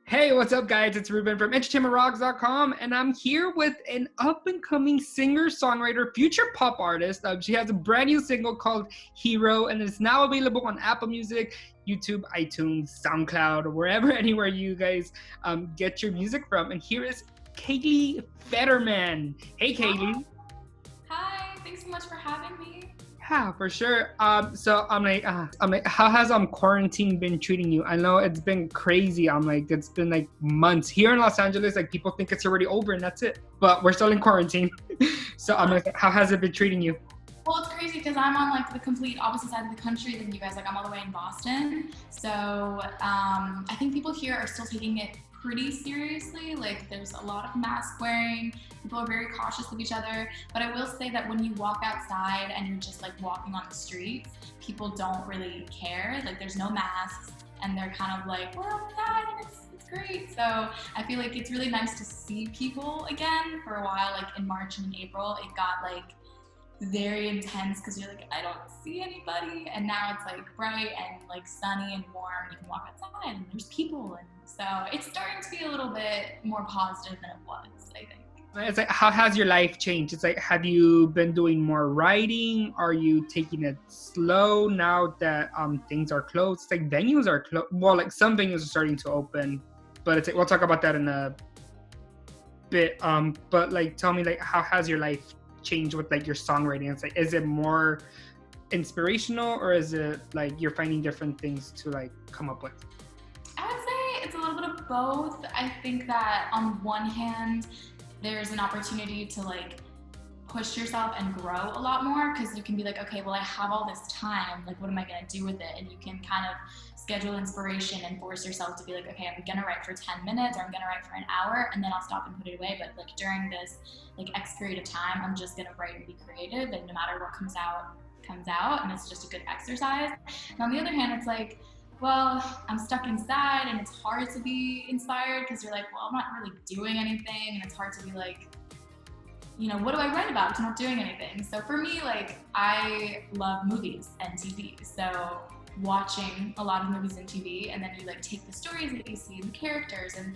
Hey, what's up, guys? It's Ruben from ERocks.com, and I'm here with an up-and-coming singer-songwriter, future pop artist. She has a brand new single called Hero, and it's now available on Apple Music, YouTube, iTunes, SoundCloud, or wherever, anywhere you guys get your music from. And here is Kaylee Federmann. Hey, Kaylee. Hi, thanks so much for having me. Yeah, for sure. So I'm like, how has quarantine been treating you? I know it's been crazy. It's been like months here in Los Angeles. Like people think it's already over and that's it, but we're still in quarantine. So I'm like, how has it been treating you? Well, it's crazy because I'm on like the complete opposite side of the country than you guys. Like I'm all the way in Boston. So I think people here are still taking it pretty seriously. Like there's a lot of mask wearing. People are very cautious of each other. But I will say that when you walk outside and you're just like walking on the streets, people don't really care. Like there's no masks and they're kind of like, we're outside and it's great. So I feel like it's really nice to see people again. For a while, like in March and in April, it got like very intense because you're like, I don't see anybody, and now it's like bright and like sunny and warm. You can walk outside and there's people, and so it's starting to be a little bit more positive than it was, I think. It's like, how has your life changed? It's like, have you been doing more writing? Are you taking it slow now that things are closed? It's like venues are closed. Well, like some venues are starting to open, but it's like, we'll talk about that in a bit. But like, tell me, like, how has your life change with like your songwriting? It's like, is it more inspirational or is it like you're finding different things to like come up with? I would say it's a little bit of both. I think that on one hand, there's an opportunity to like push yourself and grow a lot more because you can be like, okay, well, I have all this time, like what am I going to do with it? And you can kind of schedule inspiration and force yourself to be like, okay, I'm gonna write for 10 minutes or I'm gonna write for an hour and then I'll stop and put it away. But like during this like X period of time, I'm just gonna write and be creative, and no matter what comes out, and it's just a good exercise. And on the other hand, it's like, well, I'm stuck inside and it's hard to be inspired because you're like, well, I'm not really doing anything, and it's hard to be like, you know, what do I write about if I'm not doing anything? So for me, like, I love movies and TV. So watching a lot of movies and TV, and then you like take the stories that you see and the characters, and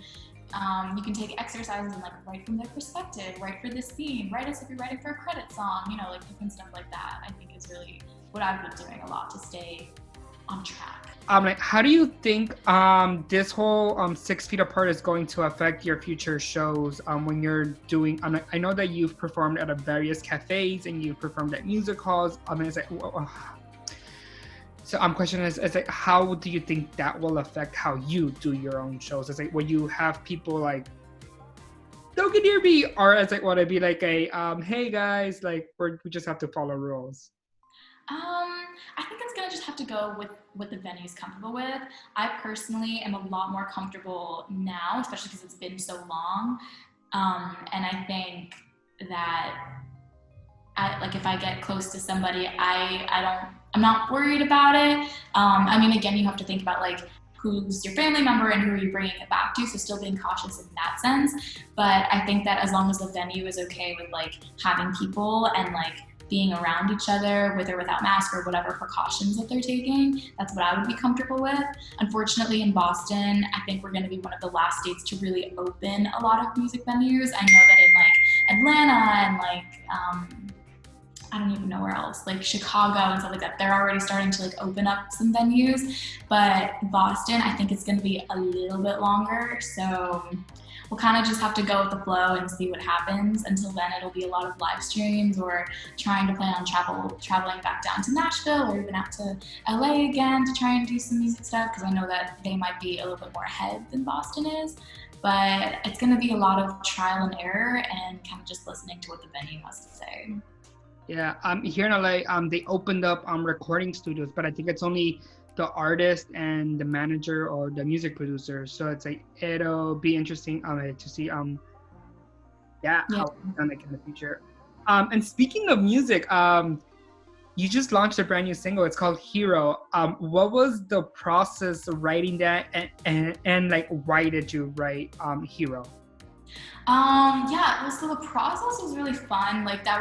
you can take exercises and like write from their perspective, write for this scene, write as if you're writing for a credit song, you know, like different stuff like that. I think is really what I've been doing a lot to stay on track. Like, how do you think this whole 6 feet apart is going to affect your future shows when you're doing? I know that you've performed at various cafes and you've performed at music halls. It's like, so question is like, how do you think that will affect how you do your own shows? It's like, will you have people like, don't get near me, or it's like, would it be like a hey guys, like we just have to follow rules? I think it's gonna just have to go with what the venue's comfortable with. I personally am a lot more comfortable now, especially because it's been so long. And I think that if I get close to somebody, I'm not worried about it. I mean, again, you have to think about like who's your family member and who are you bringing it back to, so still being cautious in that sense. But I think that as long as the venue is okay with like having people and like being around each other with or without mask or whatever precautions that they're taking, that's what I would be comfortable with. Unfortunately, in Boston, I think we're going to be one of the last states to really open a lot of music venues. I know that in like Atlanta and like I don't even know where else, like Chicago and stuff like that, they're already starting to like open up some venues. But Boston, I think it's going to be a little bit longer. So we'll kind of just have to go with the flow and see what happens. Until then, it'll be a lot of live streams or trying to plan on traveling back down to Nashville or even out to LA again to try and do some music stuff, because I know that they might be a little bit more ahead than Boston is. But it's going to be a lot of trial and error and kind of just listening to what the venue has to say. Yeah, here in LA, they opened up recording studios, but I think it's only the artist and the manager or the music producer. So it's like, it'll be interesting to see how it's done like in the future. And speaking of music, you just launched a brand new single. It's called Hero. What was the process of writing that, and like why did you write Hero? So the process was really fun. Like I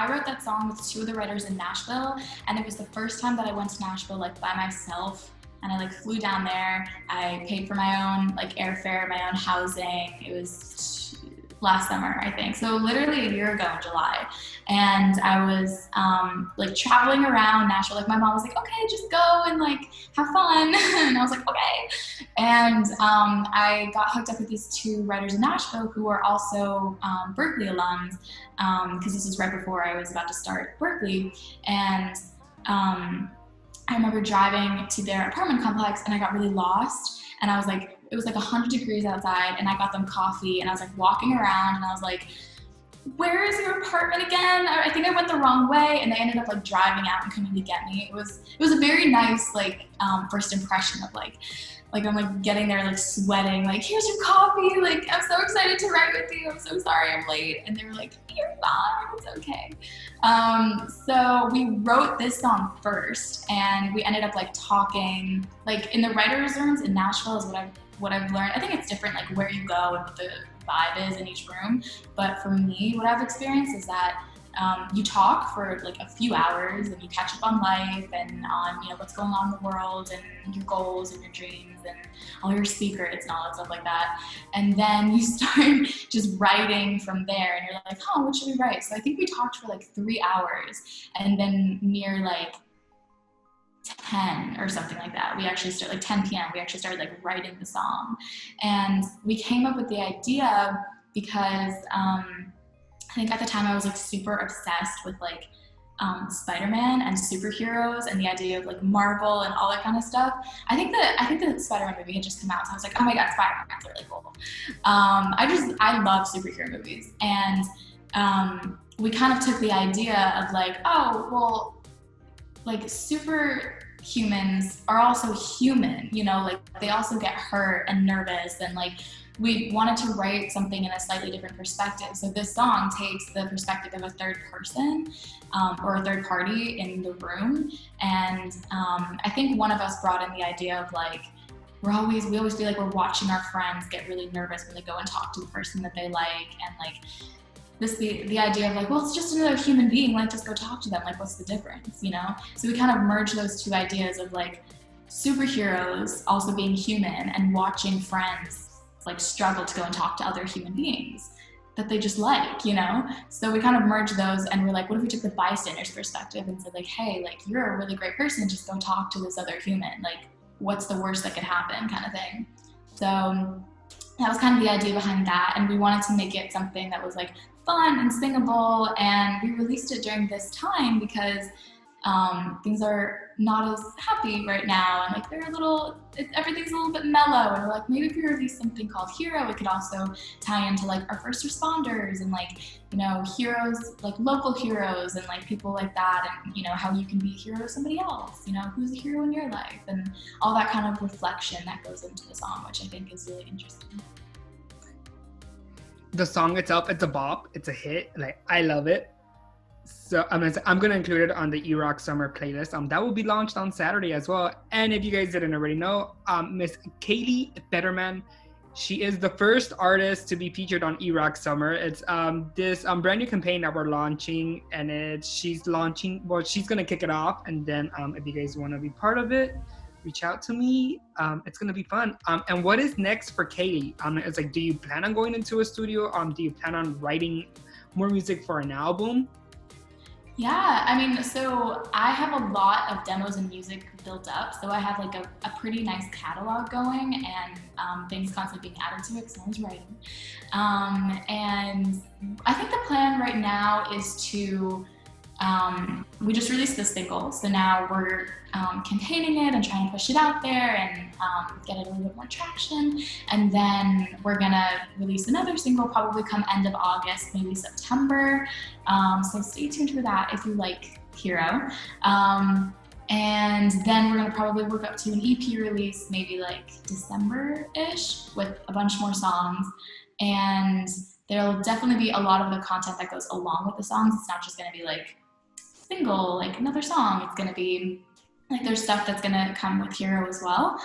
wrote that song with two of the writers in Nashville, and it was the first time that I went to Nashville like by myself and I like flew down there. I paid for my own like airfare, my own housing. It was last summer, I think. So literally a year ago in July. And I was like traveling around Nashville. Like my mom was like, okay, just go and like have fun. And I was like, okay. And I got hooked up with these two writers in Nashville who are also Berklee alums, because this was right before I was about to start Berklee. And I remember driving to their apartment complex and I got really lost. And I was like, it was like 100 degrees outside, and I got them coffee, and I was like walking around, and I was like, where is your apartment again? I think I went the wrong way, and they ended up like driving out and coming to get me. It was a very nice like first impression of like I'm like getting there like sweating, like here's your coffee, like I'm so excited to write with you, I'm so sorry I'm late. And they were like, you're fine, it's okay. So we wrote this song first, and we ended up like talking like in the writers' rooms in Nashville is what I've learned. I think it's different like where you go and what the vibe is in each room, but for me what I've experienced is that you talk for like a few hours and you catch up on life and on what's going on in the world and your goals and your dreams and all your secrets and all that stuff like that. And then you start just writing from there, and you're like, oh, what should we write? So I think we talked for like 3 hours, and then near like 10 or something like that, we actually started like 10 p.m. we actually started like writing the song. And we came up with the idea because I think at the time I was like super obsessed with like Spider-Man and superheroes and the idea of like Marvel and all that kind of stuff. I think the Spider-Man movie had just come out, so I was like, oh my god, Spider-Man's really cool. I love superhero movies, and we kind of took the idea of like, oh well, like super humans are also human, like they also get hurt and nervous, and like we wanted to write something in a slightly different perspective. So this song takes the perspective of a third person or a third party in the room. And I think one of us brought in the idea of like, we always feel like we're watching our friends get really nervous when they go and talk to the person that they like. And like the idea of like, well, it's just another human being, like just go talk to them. Like, what's the difference, So we kind of merged those two ideas of like superheroes also being human and watching friends like struggle to go and talk to other human beings that they just like, So we kind of merged those, and we're like, what if we took the bystander's perspective and said like, hey, like you're a really great person, just go talk to this other human. Like, what's the worst that could happen, kind of thing. So that was kind of the idea behind that, and we wanted to make it something that was like fun and singable, and we released it during this time because things are not as happy right now, and like everything's a little bit mellow, and we're like, maybe if we release something called Hero, it could also tie into like our first responders and like heroes, like local heroes and like people like that, and how you can be a hero to somebody else, who's a hero in your life, and all that kind of reflection that goes into the song, which I think is really interesting. The song itself, it's a bop, it's a hit, like I love it. So I'm gonna include it on the ERocksSummer playlist. That will be launched on Saturday as well. And if you guys didn't already know, Miss Kaylee Federmann, she is the first artist to be featured on ERocksSummer. It's this brand new campaign that we're launching, and she's gonna kick it off. And then if you guys want to be part of it, reach out to me. It's gonna be fun. And what is next for Kaylee? It's like, do you plan on going into a studio? Do you plan on writing more music for an album? Yeah, I mean, so I have a lot of demos and music built up. So I have like a pretty nice catalog going, and things constantly being added to it because I was writing. And I think the plan right now is to, we just released this single. So now we're campaigning it and trying to push it out there and get it a little bit more traction. And then we're gonna release another single probably come end of August, maybe September. So stay tuned for that if you like Hero. And then we're gonna probably work up to an EP release, maybe like December-ish, with a bunch more songs. And there'll definitely be a lot of the content that goes along with the songs. It's not just gonna be like single, like another song. It's gonna be like there's stuff that's gonna come with Hero as well.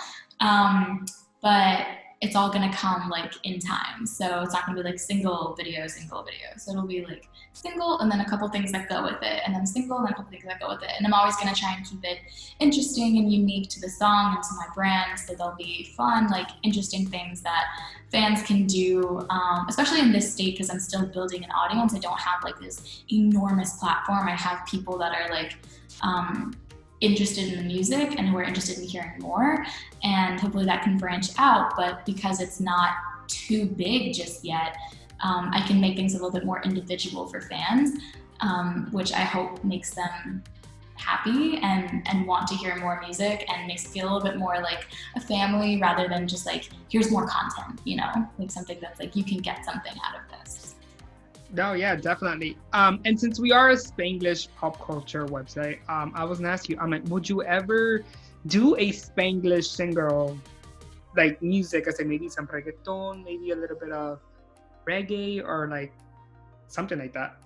But it's all gonna come like in time. So it's not gonna be like single video. So it'll be like single and then a couple things that go with it, and then single and then a couple things that go with it. And I'm always gonna try and keep it interesting and unique to the song and to my brand. So there'll be fun, like interesting things that fans can do, especially in this state, because I'm still building an audience. I don't have like this enormous platform. I have people that are like interested in the music and who are interested in hearing more, and hopefully that can branch out. But because it's not too big just yet, I can make things a little bit more individual for fans, which I hope makes them happy and want to hear more music, and makes it feel a little bit more like a family rather than just like, here's more content, you know, like something that's like, you can get something out of this. No, yeah, definitely. And since we are a Spanglish pop culture website, I was gonna ask you, I'm like, would you ever do a Spanglish single, like music? I say maybe some reggaeton, maybe a little bit of reggae, or like something like that.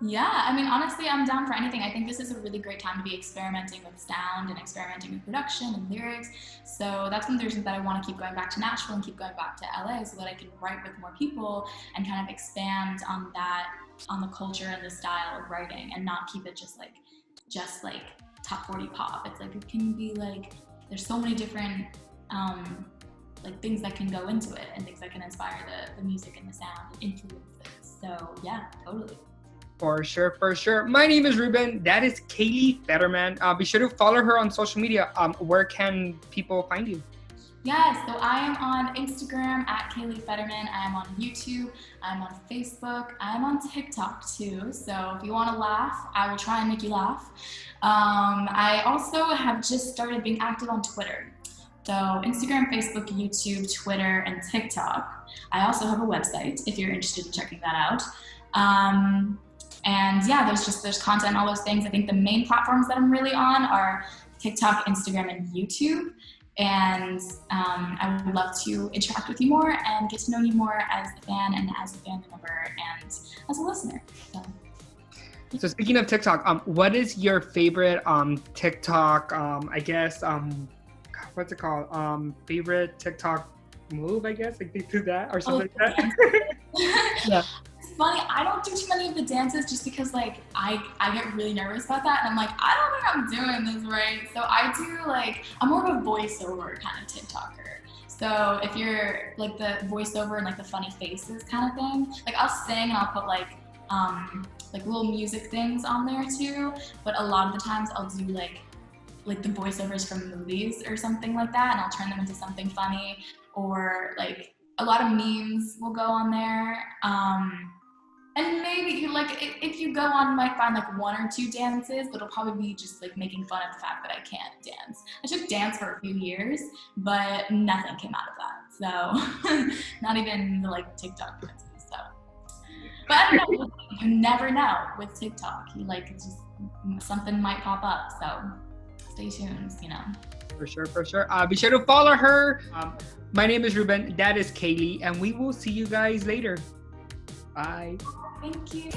Yeah, I mean, honestly, I'm down for anything. I think this is a really great time to be experimenting with sound and experimenting with production and lyrics. So that's one of the reasons that I want to keep going back to Nashville and keep going back to LA, so that I can write with more people and kind of expand on that, on the culture and the style of writing, and not keep it just like top 40 pop. It's like, it can be like, there's so many different like things that can go into it, and things that can inspire the music and the sound and influence it. So yeah, totally. For sure. My name is Ruben. That is Kaylee Federmann. Be sure to follow her on social media. Where can people find you? Yes, so I am on Instagram at Kaylee Federmann. I am on YouTube. I'm on Facebook. I'm on TikTok too. So if you want to laugh, I will try and make you laugh. I also have just started being active on Twitter. So Instagram, Facebook, YouTube, Twitter, and TikTok. I also have a website if you're interested in checking that out. And yeah, there's content, all those things. I think the main platforms that I'm really on are TikTok, Instagram, and YouTube. And I would love to interact with you more and get to know you more as a fan and as a family member and as a listener. So speaking of TikTok, what is your favorite TikTok, I guess, what's it called? Favorite TikTok move, I guess? Like they do that or something like that? Yeah. Funny, I don't do too many of the dances just because like I get really nervous about that, and I'm like, I don't think I'm doing this right. So I do like, I'm more of a voiceover kind of TikToker. So if you're like the voiceover and like the funny faces kind of thing, like I'll sing and I'll put like little music things on there too. But a lot of the times I'll do like the voiceovers from movies or something like that, and I'll turn them into something funny, or like a lot of memes will go on there. And maybe you like, if you go on, you might find like one or two dances, but it'll probably be just like making fun of the fact that I can't dance. I took dance for a few years, but nothing came out of that. So not even the like TikTok dances. So, but I don't know, you never know with TikTok. You like, just something might pop up. So stay tuned, you know. For sure. Be sure to follow her. My name is Ruben. That is Kaylee, and we will see you guys later. Bye. Thank you.